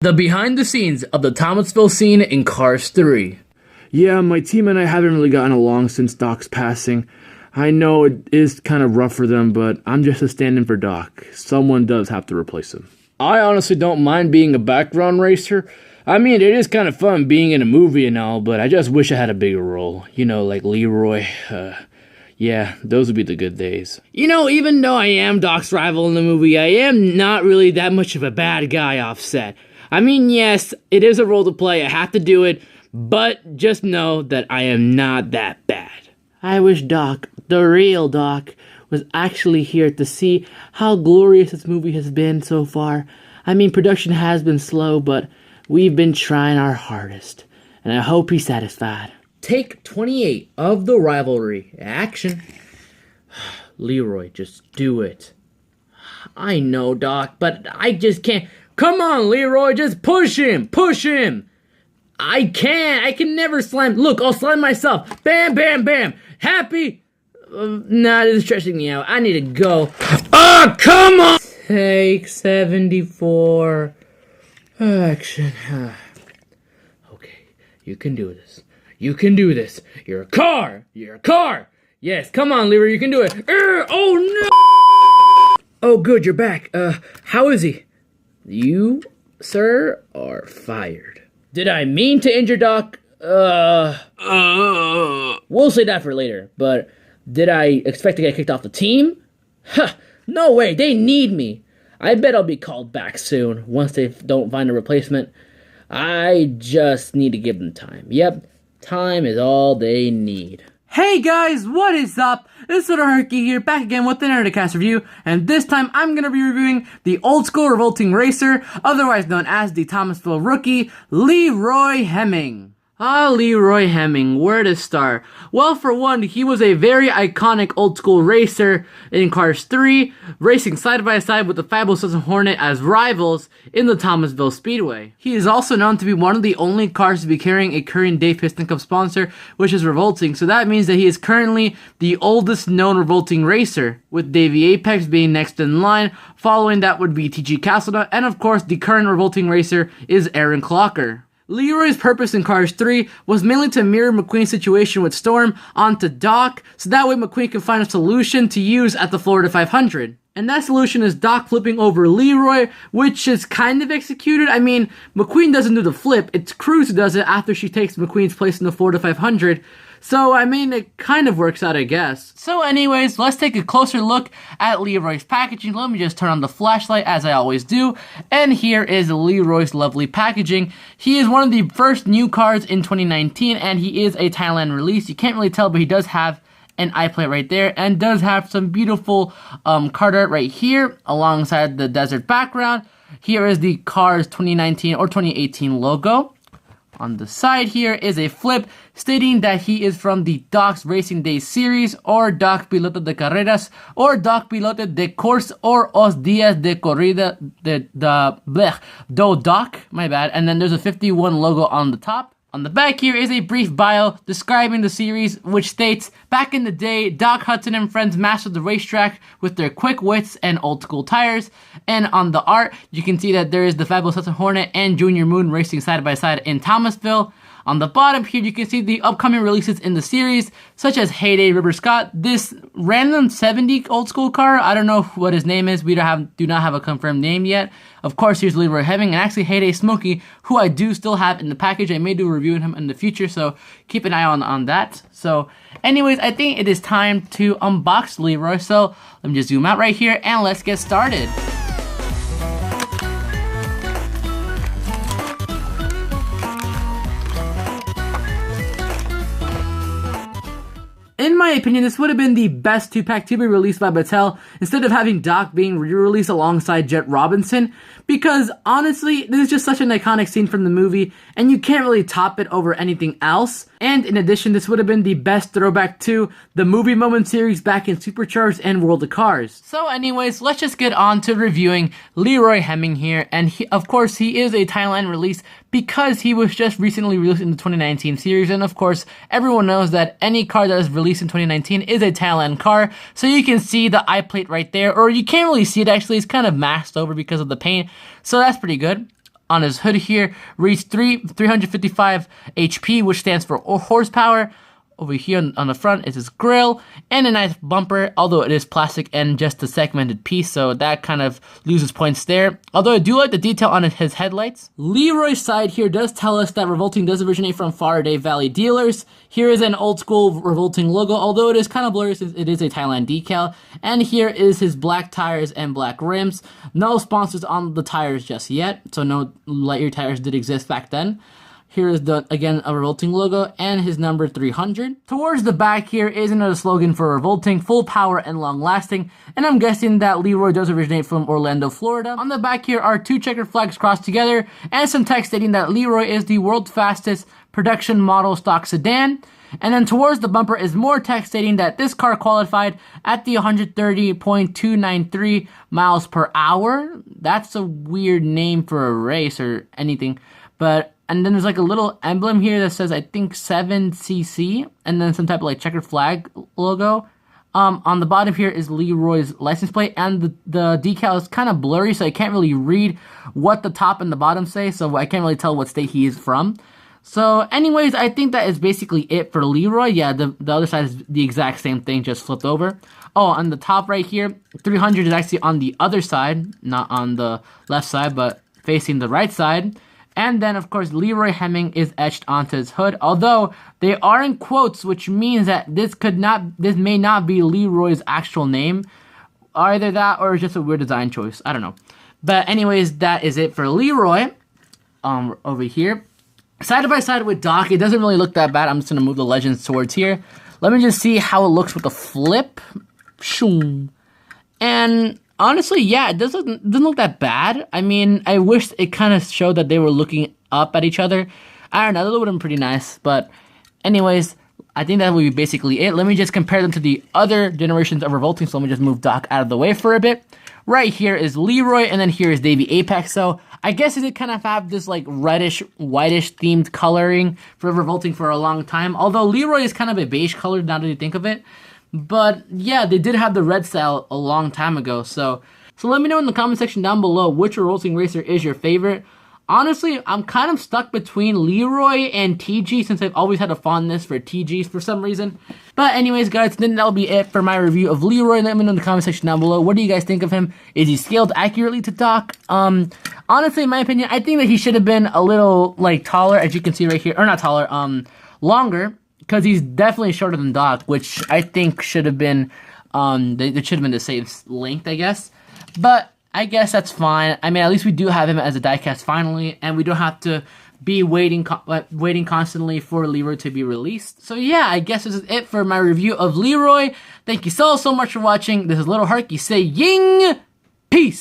The behind the scenes of the Thomasville scene in Cars 3. Yeah, my team and I haven't really gotten along since Doc's passing. I know it is kind of rough for them, but I'm just a stand-in for Doc. Someone does have to replace him. I honestly don't mind being a background racer. I mean, it is kind of fun being in a movie and all, but I just wish I had a bigger role. You know, like Leroy. Yeah, those would be the good days. You know, even though I am Doc's rival in the movie, I am not really that much of a bad guy off set. I mean, yes, it is a role to play, I have to do it, but just know that I am not that bad. I wish Doc, the real Doc, was actually here to see how glorious this movie has been so far. I mean, production has been slow, but we've been trying our hardest, and I hope he's satisfied. Take 28 of the rivalry. Action. Leroy, just do it. I know, Doc, but I just can't. Come on, Leroy, just push him! Push him! I can't! I can never slam. Look, I'll slam myself. Bam, bam, bam! Happy? Nah, this is stressing me out. I need to go. Oh, come on! Take 74. Action. Okay, you can do this. You can do this. You're a car! You're a car! Yes, come on, Leroy, you can do it. Oh, no! Oh, good, you're back. How is he? You, sir, are fired. Did I mean to injure Doc? We'll say that for later, but did I expect to get kicked off the team? Huh, no way, they need me. I bet I'll be called back soon, once they don't find a replacement. I just need to give them time. Yep, time is all they need. Hey guys, what is up? It's LittleHarky here, back again with another cast review, and this time I'm going to be reviewing the old school revolting racer, otherwise known as the Thomasville rookie, Leroy Heming. Leroy Heming, where to start? Well, for one, he was a very iconic old school racer in Cars 3, racing side by side with the Fabulous Hornet as rivals in the Thomasville Speedway. He is also known to be one of the only cars to be carrying a current day Piston Cup sponsor, which is Revolting, so that means that he is currently the oldest known revolting racer, with Davey Apex being next in line. Following that would be TG Castlenut, and of course the current revolting racer is Aaron Clocker. Leroy's purpose in Cars 3 was mainly to mirror McQueen's situation with Storm onto Doc, so that way McQueen can find a solution to use at the Florida 500. And that solution is Doc flipping over Leroy, which is kind of executed. I mean, McQueen doesn't do the flip, it's Cruz who does it after she takes McQueen's place in the Florida 500. So, I mean, it kind of works out, I guess. So anyways, let's take a closer look at Leroy's packaging. Let me just turn on the flashlight, as I always do. And here is Leroy's lovely packaging. He is one of the first new cars in 2019, and he is a Thailand release. You can't really tell, but he does have an iPlate right there, and does have some beautiful card art right here, alongside the desert background. Here is the Cars 2019 or 2018 logo. On the side here is a flip stating that he is from the Doc's Racing Days series, or Doc Piloto de Carreras, or Doc Piloto de Course, or Os Días de Corrida do Doc, my bad. And then there's a 51 logo on the top. On the back here is a brief bio describing the series, which states, back in the day, Doc Hudson and friends mastered the racetrack with their quick wits and old school tires. And on the art, you can see that there is the Fabulous Hudson Hornet and Junior Moon racing side by side in Thomasville. On the bottom here, you can see the upcoming releases in the series, such as Heyday River Scott, this random 70 old school car. I don't know what his name is. We do not have a confirmed name yet. Of course, here's Leroy Heming, and actually Heyday Smokey, who I do still have in the package. I may do a review on him in the future, so keep an eye on that. So anyways, I think it is time to unbox Leroy. So let me just zoom out right here, and let's get started. In my opinion, this would have been the best 2-pack to be released by Mattel, instead of having Doc being re-released alongside Jet Robinson, because honestly, this is just such an iconic scene from the movie, and you can't really top it over anything else. And in addition, this would have been the best throwback to the Movie Moment series back in Supercharged and World of Cars. So anyways, let's just get on to reviewing Leroy Heming here, and of course, he is a Thailand release because he was just recently released in the 2019 series, and of course, everyone knows that any car that is released in 2019 is a Thailand car, so you can see the iPlate right there, or you can't really see it actually, it's kind of masked over because of the paint, so that's pretty good. on his hood here reads 355 HP, which stands for horsepower. Over here on the front is his grill and a nice bumper, although it is plastic and just a segmented piece, so that kind of loses points there. Although I do like the detail on his headlights. Leroy's side here does tell us that Revolting does originate from Faraday Valley dealers. Here is an old school Revolting logo, although it is kind of blurry since it is a Thailand decal. And here is his black tires and black rims. No sponsors on the tires just yet, so no Lightyear tires did exist back then. Here is again a Revolting logo and his number 300. Towards the back here is another slogan for Revolting: full power and long lasting. And I'm guessing that Leroy does originate from Orlando, Florida. On the back here are 2 checkered flags crossed together and some text stating that Leroy is the world's fastest production model stock sedan. And then towards the bumper is more text stating that this car qualified at the 130.293 miles per hour. That's a weird name for a race or anything, and then there's like a little emblem here that says, I think 7cc, and then some type of like checkered flag logo. On the bottom here is Leroy's license plate, and the decal is kind of blurry, so I can't really read what the top and the bottom say, so I can't really tell what state he is from. So anyways, I think that is basically it for Leroy. Yeah, the other side is the exact same thing, just flipped over. Oh, on the top right here, 300 is actually on the other side, not on the left side, but facing the right side. And then, of course, Leroy Heming is etched onto his hood, although they are in quotes, which means that this may not be Leroy's actual name. Either that or it's just a weird design choice. I don't know. But anyways, that is it for Leroy. Over here. Side by side with Doc, it doesn't really look that bad. I'm just going to move the legends towards here. Let me just see how it looks with the flip. And honestly, yeah, it doesn't look that bad. I mean, I wish it kind of showed that they were looking up at each other. I don't know, that would have been pretty nice. But anyways, I think that would be basically it. Let me just compare them to the other generations of Revolting. So let me just move Doc out of the way for a bit. Right here is Leroy, and then here is Davey Apex. So I guess it did kind of have this like reddish, whitish themed coloring for Revolting for a long time. Although Leroy is kind of a beige color now that you think of it. But yeah, they did have the red style a long time ago. So let me know in the comment section down below which Revolting racer is your favorite. Honestly, I'm kind of stuck between Leroy and TG since I've always had a fondness for TGs for some reason. But anyways, guys, then that'll be it for my review of Leroy. Let me know in the comment section down below. What do you guys think of him? Is he scaled accurately to Doc? Honestly, in my opinion, I think that he should have been a little, like, taller, as you can see right here. Or not taller, longer. Because he's definitely shorter than Doc, which I think should have been, it should have been the same length, I guess. But I guess that's fine. I mean, at least we do have him as a diecast finally, and we don't have to be waiting constantly for Leroy to be released. So yeah, I guess this is it for my review of Leroy. Thank you so much for watching. This is LittleHarky saying peace.